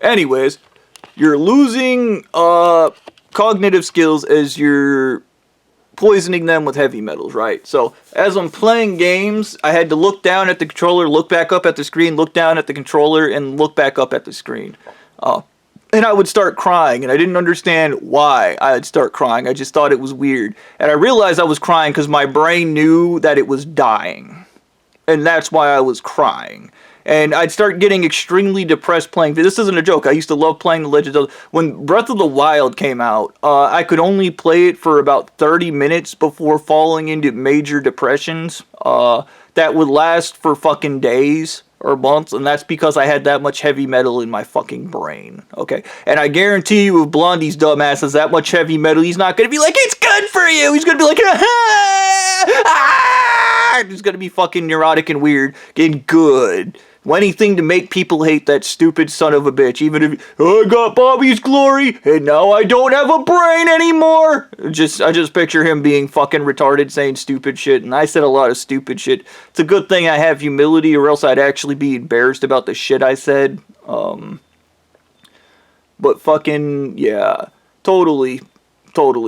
Anyways, you're losing cognitive skills as you're poisoning them with heavy metals, right? So as I'm playing games, I had to look down at the controller, look back up at the screen, look down at the controller, and look back up at the screen. And I would start crying, and I didn't understand why I'd start crying. I just thought it was weird. And I realized I was crying because my brain knew that it was dying. And that's why I was crying. And I'd start getting extremely depressed playing. This isn't a joke. I used to love playing The Legend of... When Breath of the Wild came out, I could only play it for about 30 minutes before falling into major depressions. That would last for fucking days or months, and that's because I had that much heavy metal in my fucking brain, okay? And I guarantee you, if Blondie's dumbass has that much heavy metal, he's not gonna be like, it's good for you! He's gonna be like, ah! He's gonna be fucking neurotic and weird, getting good. Anything to make people hate that stupid son of a bitch, even if, I got Bobby's glory, and now I don't have a brain anymore! I just picture him being fucking retarded, saying stupid shit, and I said a lot of stupid shit. It's a good thing I have humility, or else I'd actually be embarrassed about the shit I said. But fucking, yeah, totally,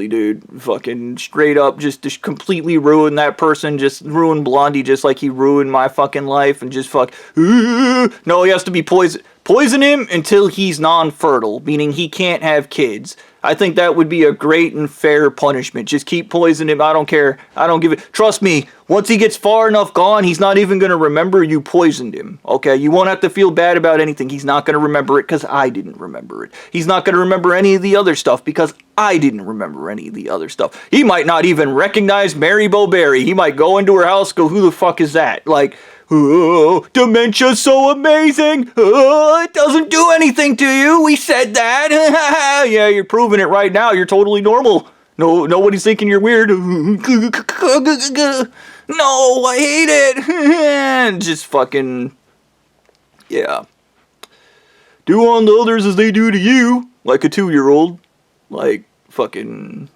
dude. Fucking straight up, just completely ruin that person, just ruin Blondie just like he ruined my fucking life, and just fuck, no, he has to be poison him until he's non-fertile, meaning he can't have kids. I think that would be a great and fair punishment. Just keep poisoning him. I don't care. I don't give it. Trust me, once he gets far enough gone, he's not even going to remember you poisoned him. Okay? You won't have to feel bad about anything. He's not going to remember it because I didn't remember it. He's not going to remember any of the other stuff because I didn't remember any of the other stuff. He might not even recognize Mary Bowberry. He might go into her house, go, who the fuck is that? Like, oh, dementia's so amazing. Oh, it doesn't do anything to you. We said that. Yeah, you're proving it right now. You're totally normal. No, nobody's thinking you're weird. No, I hate it. Just fucking, yeah. Do unto others as they do to you. Like a 2-year-old. Like, fucking...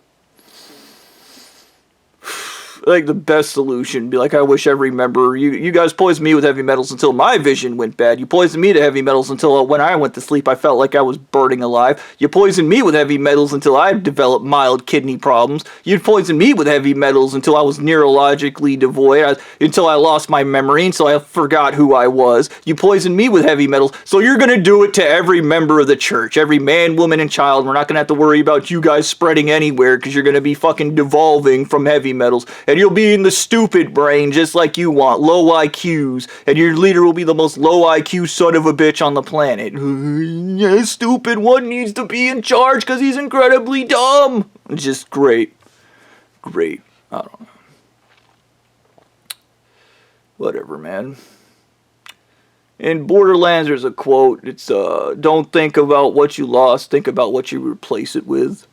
like the best solution. Be like, I wish every member, you guys poisoned me with heavy metals until my vision went bad. You poisoned me to heavy metals until when I went to sleep I felt like I was burning alive. You poisoned me with heavy metals until I developed mild kidney problems. You poisoned me with heavy metals until I was neurologically devoid, until I lost my memory, and so I forgot who I was. You poisoned me with heavy metals, so you're gonna do it to every member of the church, every man, woman, and child. We're not gonna have to worry about you guys spreading anywhere, because you're gonna be fucking devolving from heavy metals. And you'll be in the stupid brain just like you want, low IQs, and your leader will be the most low IQ son of a bitch on the planet. Yeah, stupid one needs to be in charge because he's incredibly dumb. Just great. I don't know. Whatever, man. In Borderlands, there's a quote. It's, don't think about what you lost, think about what you replace it with.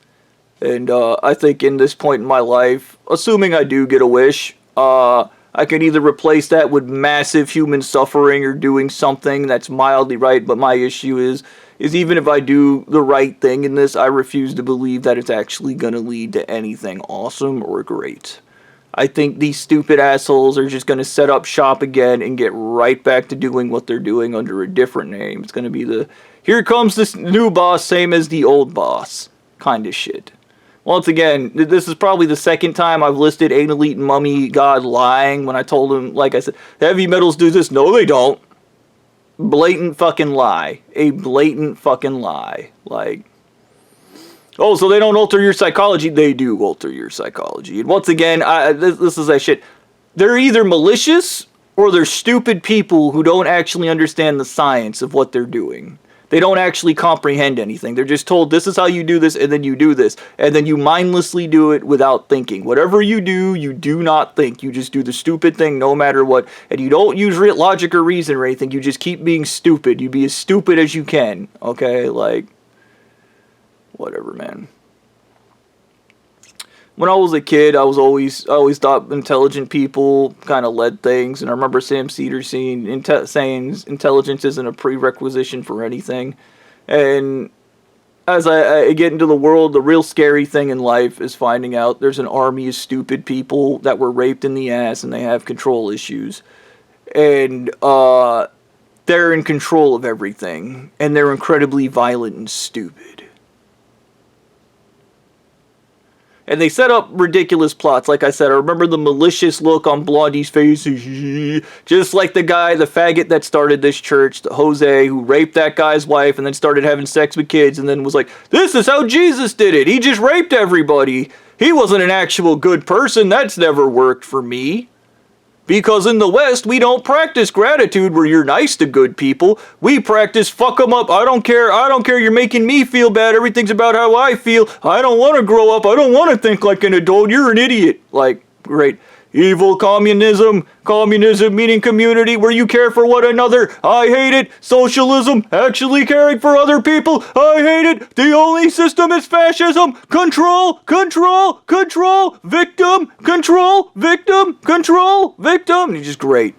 And I think in this point in my life, assuming I do get a wish, I can either replace that with massive human suffering or doing something that's mildly right. But my issue is even if I do the right thing in this, I refuse to believe that it's actually going to lead to anything awesome or great. I think these stupid assholes are just going to set up shop again and get right back to doing what they're doing under a different name. It's going to be the, here comes this new boss, same as the old boss kind of shit. Once again, this is probably the second time I've listed Anal-Eat and Mummy God lying when I told him, like I said, heavy metals do this. No, they don't. Blatant fucking lie. A blatant fucking lie. Like, oh, so they don't alter your psychology? They do alter your psychology. And once again, this is that shit. They're either malicious or they're stupid people who don't actually understand the science of what they're doing. They don't actually comprehend anything. They're just told, this is how you do this, and then you do this. And then you mindlessly do it without thinking. Whatever you do not think. You just do the stupid thing no matter what. And you don't use logic or reason or anything. You just keep being stupid. You be as stupid as you can. Okay? Like, whatever, man. When I was a kid, I always thought intelligent people kind of led things, and I remember Sam Cedar saying intelligence isn't a prerequisite for anything. And as I get into the world, the real scary thing in life is finding out there's an army of stupid people that were raped in the ass and they have control issues. And they're in control of everything, and they're incredibly violent and stupid. And they set up ridiculous plots. Like I said, I remember the malicious look on Blondie's face. Just like the guy, the faggot that started this church, Jose, who raped that guy's wife and then started having sex with kids and then was like, this is how Jesus did it. He just raped everybody. He wasn't an actual good person. That's never worked for me. Because in the West, we don't practice gratitude where you're nice to good people. We practice fuck them up. I don't care. You're making me feel bad. Everything's about how I feel. I don't want to grow up. I don't want to think like an adult. You're an idiot. Like, great. Evil communism meaning community where you care for one another. I hate it. Socialism, actually caring for other people. I hate it. The only system is fascism. Control. Victim. It's just great.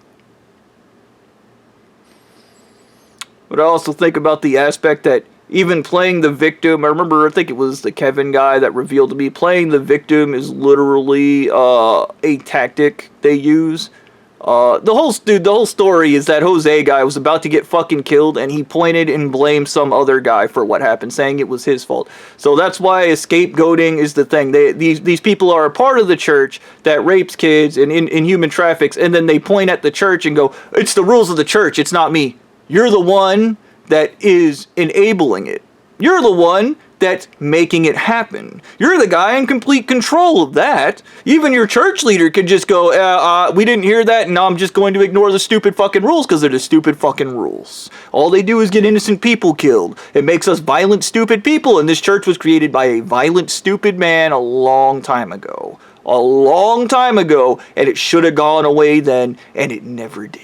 But I also think about the aspect that even playing the victim, I think it was the Kevin guy that revealed to me, playing the victim is literally a tactic they use. The whole story is that Jose guy was about to get fucking killed, and he pointed and blamed some other guy for what happened, saying it was his fault. So that's why scapegoating is the thing. These people are a part of the church that rapes kids and in human traffics, and then they point at the church and go, it's the rules of the church, it's not me. You're the one that is enabling it. You're the one that's making it happen. You're the guy in complete control of that. Even your church leader could just go, we didn't hear that, and now I'm just going to ignore the stupid fucking rules because they're the stupid fucking rules. All they do is get innocent people killed. It makes us violent, stupid people, and this church was created by a violent, stupid man a long time ago. And it should have gone away then, and it never did.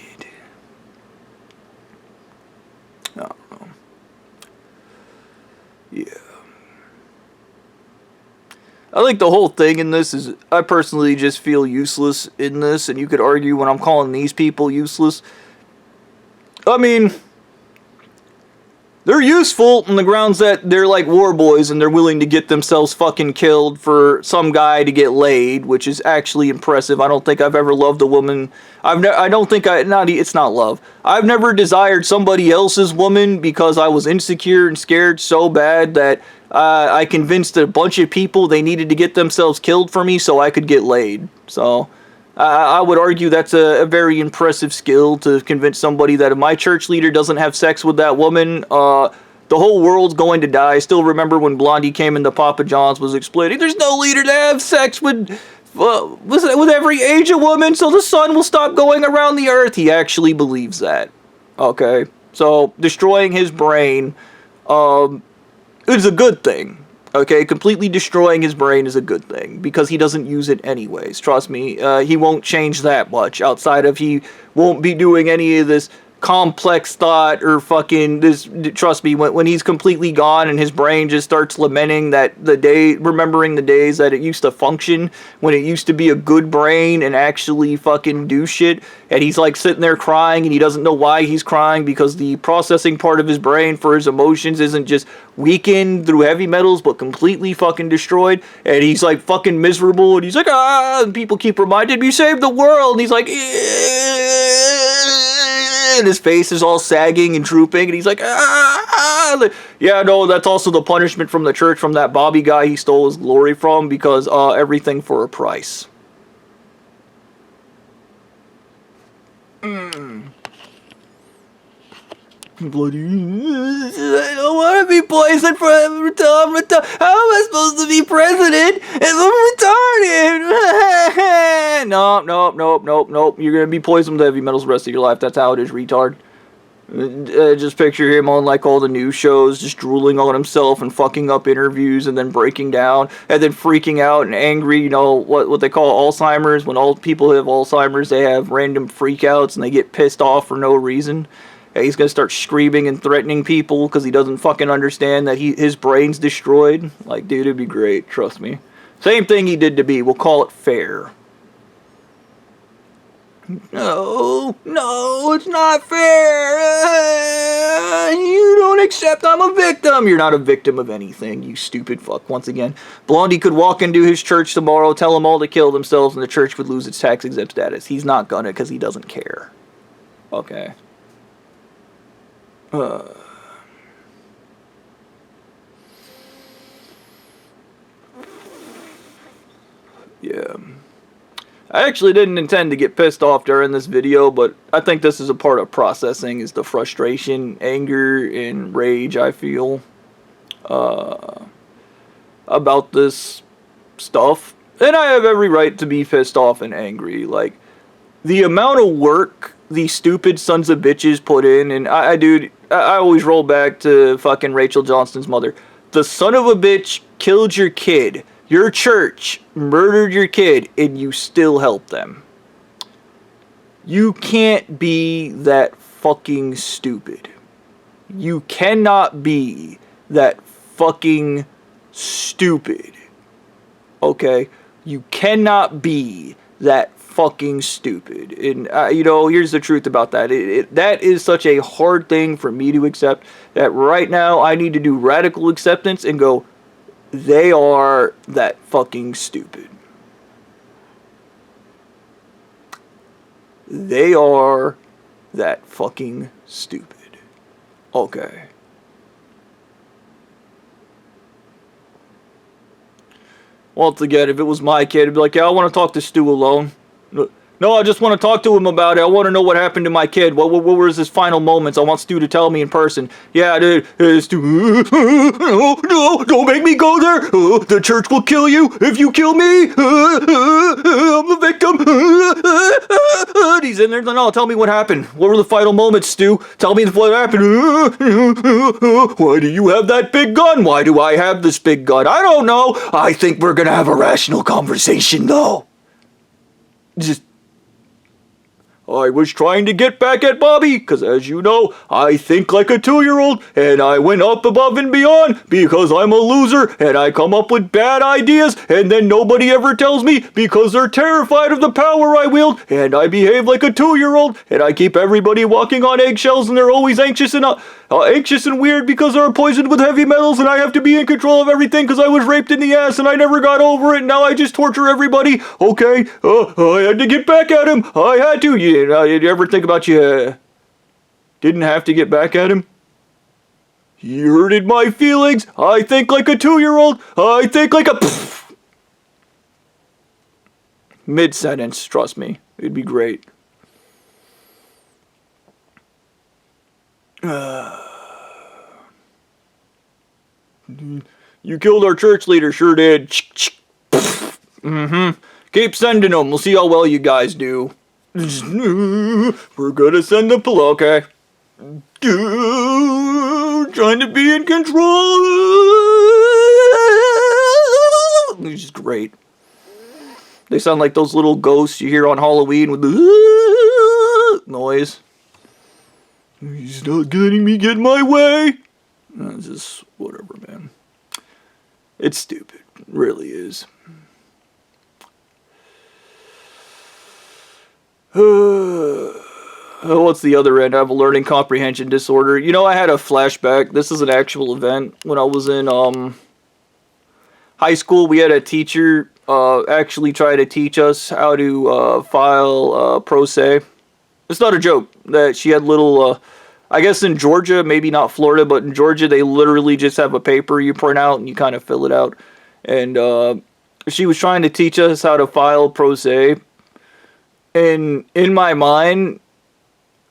Yeah. I think the whole thing in this is, I personally just feel useless in this, and you could argue when I'm calling these people useless. I mean, they're useful on the grounds that they're like war boys and they're willing to get themselves fucking killed for some guy to get laid, which is actually impressive. I don't think I've ever loved a woman. It's not love. I've never desired somebody else's woman because I was insecure and scared so bad that I convinced a bunch of people they needed to get themselves killed for me so I could get laid. So I would argue that's a very impressive skill to convince somebody that if my church leader doesn't have sex with that woman, the whole world's going to die. I still remember when Blondie came into Papa John's was explaining, there's no leader to have sex with every Asian woman, so the sun will stop going around the earth. He actually believes that. Okay, so destroying his brain is a good thing. Okay, completely destroying his brain is a good thing, because he doesn't use it anyways. Trust me, he won't change that much, outside of he won't be doing any of this complex thought or fucking this. Trust me, when he's completely gone and his brain just starts lamenting that remembering the days that it used to function, when it used to be a good brain and actually fucking do shit, and he's like sitting there crying and he doesn't know why he's crying, because the processing part of his brain for his emotions isn't just weakened through heavy metals but completely fucking destroyed, and he's like fucking miserable, and he's like, and people keep reminding him, you saved the world, and he's like, and his face is all sagging and drooping, and he's like, yeah, no, that's also the punishment from the church, from that Bobby guy he stole his glory from, because everything for a price. Bloody, I don't want to be poisoned for retarded. How am I supposed to be president if I'm retarded? Nope. You're gonna be poisoned with heavy metals the rest of your life. That's how it is, retard. Just picture him on like all the news shows, just drooling on himself and fucking up interviews, and then breaking down, and then freaking out and angry. You know what they call Alzheimer's. When all people have Alzheimer's, they have random freakouts and they get pissed off for no reason. He's gonna start screaming and threatening people because he doesn't fucking understand that his brain's destroyed. Like, dude, it'd be great. Trust me. Same thing he did to me. We'll call it fair. No, it's not fair. You don't accept I'm a victim. You're not a victim of anything, you stupid fuck. Once again, Blondie could walk into his church tomorrow, tell them all to kill themselves, and the church would lose its tax exempt status. He's not gonna, because he doesn't care. Okay. Yeah. I actually didn't intend to get pissed off during this video, but I think this is a part of processing, is the frustration, anger, and rage I feel about this stuff. And I have every right to be pissed off and angry. Like, the amount of work these stupid sons of bitches put in, and dude, I always roll back to fucking Rachel Johnston's mother. The son of a bitch killed your kid. Your church murdered your kid, and you still help them. You can't be that fucking stupid. You cannot be that fucking stupid. Okay? You cannot be that fucking stupid. And, here's the truth about that. That is such a hard thing for me to accept, that right now I need to do radical acceptance and go, they are that fucking stupid. They are that fucking stupid. Okay. Once again, if it was my kid, I'd be like, yeah, I want to talk to Stu alone. No, I just want to talk to him about it. I want to know what happened to my kid. What was his final moments? I want Stu to tell me in person. Yeah, dude, Stu, no, don't make me go there. The church will kill you if you kill me. I'm the victim. He's in there. No, tell me what happened. What were the final moments, Stu? Tell me what happened. Why do you have that big gun? Why do I have this big gun? I don't know. I think we're going to have a rational conversation, though. I was trying to get back at Bobby, because as you know, I think like a 2-year-old, and I went up above and beyond, because I'm a loser, and I come up with bad ideas, and then nobody ever tells me, because they're terrified of the power I wield, and I behave like a 2-year-old, and I keep everybody walking on eggshells, and they're always anxious and weird because they're poisoned with heavy metals, and I have to be in control of everything because I was raped in the ass, and I never got over it, and now I just torture everybody. Okay, I had to get back at him. I had to. Did you ever think about you didn't have to get back at him? He hurted my feelings. I think like a 2-year-old. I think like a... Mid-sentence, trust me. It'd be great. You killed our church leader, sure did. Keep sending them. We'll see how well you guys do. We're gonna send the pillow, okay? Trying to be in control. Which is great. They sound like those little ghosts you hear on Halloween with the noise. He's not letting me get my way. It's just whatever, man. It's stupid. It really is. What's the other end? I have a learning comprehension disorder. I had a flashback. This is an actual event. When I was in high school, we had a teacher actually try to teach us how to file pro se. It's not a joke. That she had little... I guess in Georgia, maybe not Florida, but in Georgia, they literally just have a paper you print out and you kind of fill it out. And she was trying to teach us how to file pro se. And in my mind,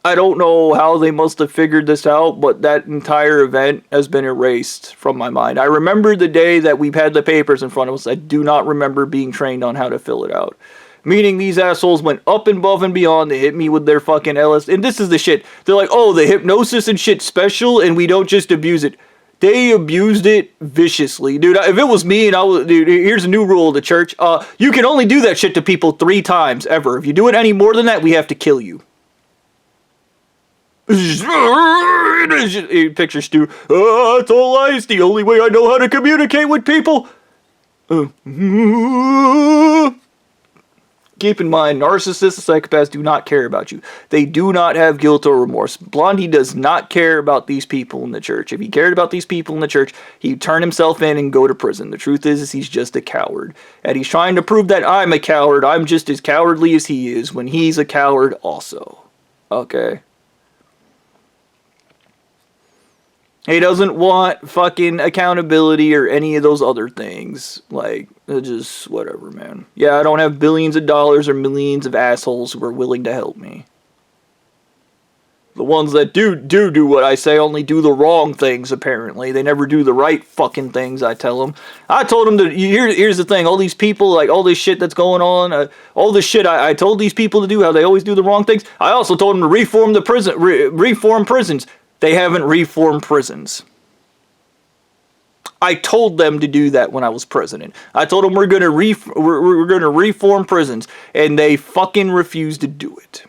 I don't know how they must have figured this out, but that entire event has been erased from my mind. I remember the day that we've had the papers in front of us. I do not remember being trained on how to fill it out. Meaning these assholes went up and above and beyond. They hit me with their fucking LSD. And this is the shit. They're like, oh, the hypnosis and shit special, and we don't just abuse it. They abused it viciously. Dude, if it was me and dude, here's a new rule of the church. You can only do that shit to people 3 times ever. If you do it any more than that, we have to kill you. Picture Stu. It's all lies. The only way I know how to communicate with people. Keep in mind, narcissists and psychopaths do not care about you. They do not have guilt or remorse. Blondie does not care about these people in the church. If he cared about these people in the church, he'd turn himself in and go to prison. The truth is he's just a coward. And he's trying to prove that I'm a coward. I'm just as cowardly as he is when he's a coward also. Okay? He doesn't want fucking accountability or any of those other things. Like, just whatever, man. Yeah, I don't have billions of dollars or millions of assholes who are willing to help me. The ones that do what I say only do the wrong things, apparently. They never do the right fucking things, I tell them. I told them to, here's the thing, all these people, like, all this shit that's going on, all this shit I told these people to do, how they always do the wrong things. I also told them to reform the reform prisons. They haven't reformed prisons. I told them to do that when I was president. I told them we're gonna reform prisons, and they fucking refused to do it.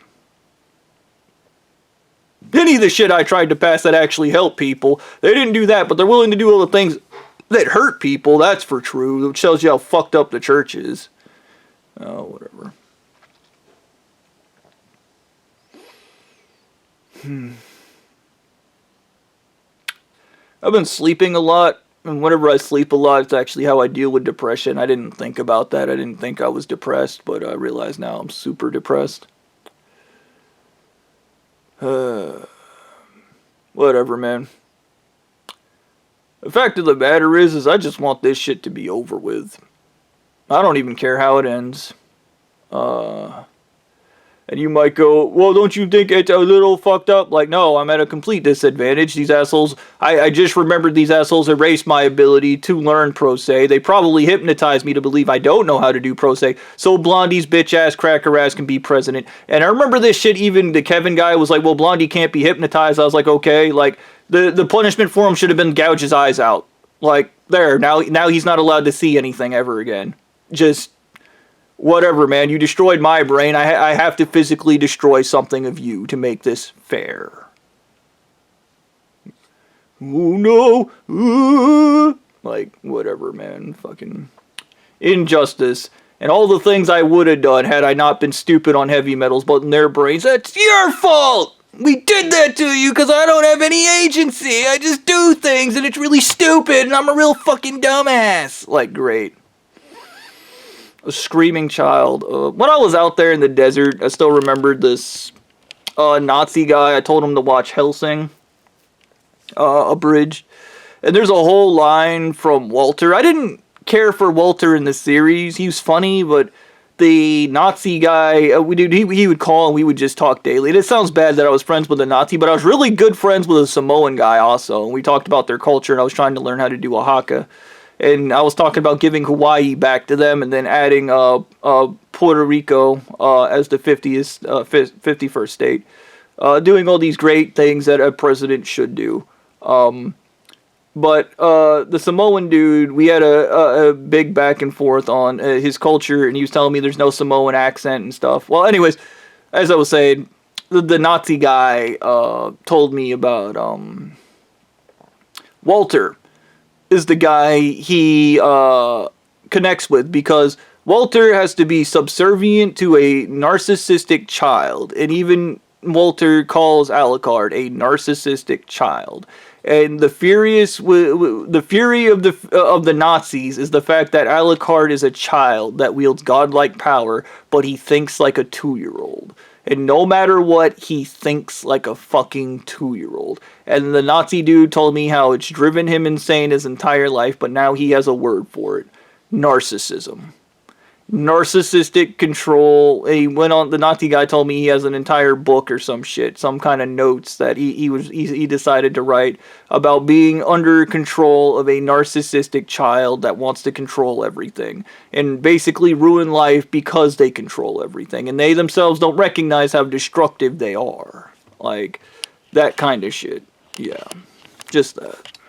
Any of the shit I tried to pass that actually helped people, they didn't do that, but they're willing to do all the things that hurt people, that's for true, which tells you how fucked up the church is. Oh, whatever. I've been sleeping a lot, and whenever I sleep a lot, it's actually how I deal with depression. I didn't think about that. I didn't think I was depressed, but I realize now I'm super depressed. Whatever, man. The fact of the matter is I just want this shit to be over with. I don't even care how it ends. And you might go, well, don't you think it's a little fucked up? Like, no, I'm at a complete disadvantage. These assholes, I just remembered these assholes erased my ability to learn Pro Se. They probably hypnotized me to believe I don't know how to do Pro Se, so Blondie's bitch ass, cracker ass can be president. And I remember this shit, even the Kevin guy was like, well, Blondie can't be hypnotized. I was like, okay, like, the punishment for him should have been gouge his eyes out. Like, there, now he's not allowed to see anything ever again. Just... whatever, man. You destroyed my brain. I have to physically destroy something of you to make this fair. Oh, no. Like, whatever, man. Fucking injustice. And all the things I would have done had I not been stupid on heavy metals, but in their brains, that's your fault! We did that to you because I don't have any agency. I just do things and it's really stupid and I'm a real fucking dumbass. Like, great. A screaming child. When I was out there in the desert, I still remembered this Nazi guy. I told him to watch Helsing, abridged. And there's a whole line from Walter. I didn't care for Walter in the series. He was funny, but the Nazi guy, he would call and we would just talk daily. And it sounds bad that I was friends with a Nazi, but I was really good friends with a Samoan guy also. And we talked about their culture, and I was trying to learn how to do a haka. And I was talking about giving Hawaii back to them and then adding Puerto Rico as the 51st state. Doing all these great things that a president should do. But the Samoan dude, we had a big back and forth on his culture, and he was telling me there's no Samoan accent and stuff. Well, anyways, as I was saying, the Nazi guy told me about Walter. Is the guy he connects with, because Walter has to be subservient to a narcissistic child, and even Walter calls Alucard a narcissistic child. And the fury of the Nazis is the fact that Alucard is a child that wields godlike power, but he thinks like a 2-year-old. And no matter what, he thinks like a fucking 2-year-old. And the Nazi dude told me how it's driven him insane his entire life, but now he has a word for it. Narcissism. Narcissistic control. He went on, the Nazi guy told me he has an entire book or some shit, some kind of notes that he decided to write about being under control of a narcissistic child that wants to control everything and basically ruin life because they control everything and they themselves don't recognize how destructive they are. Like, that kind of shit. Yeah, just that.